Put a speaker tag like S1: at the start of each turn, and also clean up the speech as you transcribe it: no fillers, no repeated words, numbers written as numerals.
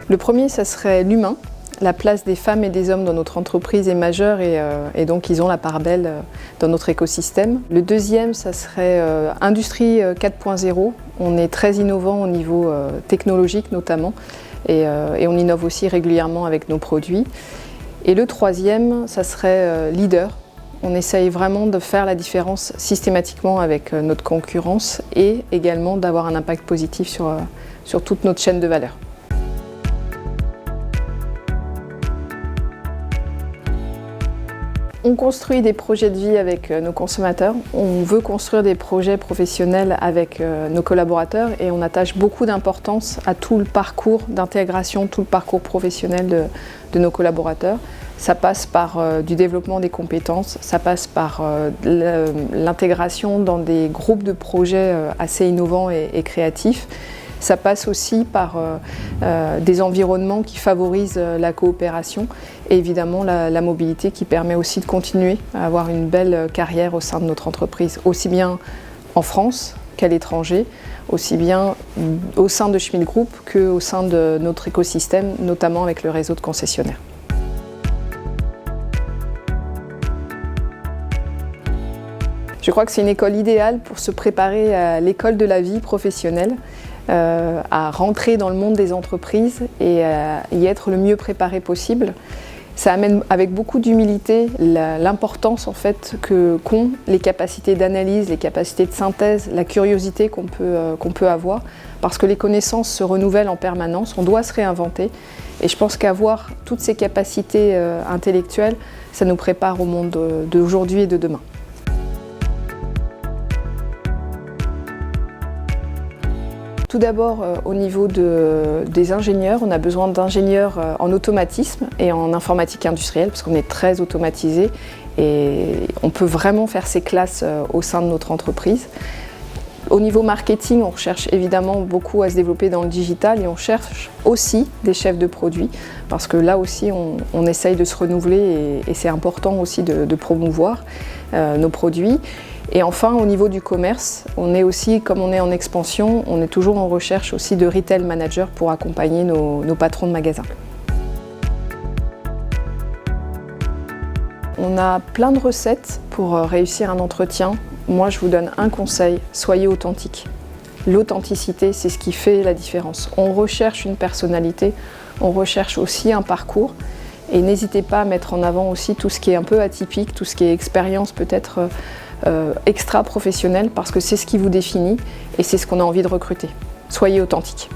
S1: Le premier, ça serait l'humain. La place des femmes et des hommes dans notre entreprise est majeure et donc ils ont la part belle dans notre écosystème. Le deuxième, ça serait Industrie 4.0. On est très innovant au niveau technologique notamment et on innove aussi régulièrement avec nos produits. Et le troisième, ça serait leader. On essaye vraiment de faire la différence systématiquement avec notre concurrence et également d'avoir un impact positif sur toute notre chaîne de valeur. On construit des projets de vie avec nos consommateurs, on veut construire des projets professionnels avec nos collaborateurs et on attache beaucoup d'importance à tout le parcours d'intégration, tout le parcours professionnel de nos collaborateurs. Ça passe par du développement des compétences, ça passe par l'intégration dans des groupes de projets assez innovants et créatifs. Ça passe aussi par des environnements qui favorisent la coopération et évidemment la mobilité qui permet aussi de continuer à avoir une belle carrière au sein de notre entreprise, aussi bien en France qu'à l'étranger, aussi bien au sein de Schmitt Group qu'au sein de notre écosystème, notamment avec le réseau de concessionnaires. Je crois que c'est une école idéale pour se préparer à l'école de la vie professionnelle, à rentrer dans le monde des entreprises et à y être le mieux préparé possible. Ça amène avec beaucoup d'humilité l'importance en fait qu'ont les capacités d'analyse, les capacités de synthèse, la curiosité qu'on peut avoir, parce que les connaissances se renouvellent en permanence, on doit se réinventer. Et je pense qu'avoir toutes ces capacités intellectuelles, ça nous prépare au monde d'aujourd'hui et de demain. Tout d'abord, au niveau des ingénieurs, on a besoin d'ingénieurs en automatisme et en informatique industrielle parce qu'on est très automatisé et on peut vraiment faire ces classes au sein de notre entreprise. Au niveau marketing, on recherche évidemment beaucoup à se développer dans le digital et on cherche aussi des chefs de produits parce que là aussi on essaye de se renouveler et c'est important aussi de promouvoir nos produits. Et enfin, au niveau du commerce, on est aussi, comme on est en expansion, on est toujours en recherche aussi de retail managers pour accompagner nos patrons de magasins. On a plein de recettes pour réussir un entretien. Moi, je vous donne un conseil, soyez authentique. L'authenticité, c'est ce qui fait la différence. On recherche une personnalité, on recherche aussi un parcours. Et n'hésitez pas à mettre en avant aussi tout ce qui est un peu atypique, tout ce qui est expérience peut-être extra-professionnelle, parce que c'est ce qui vous définit et c'est ce qu'on a envie de recruter. Soyez authentique.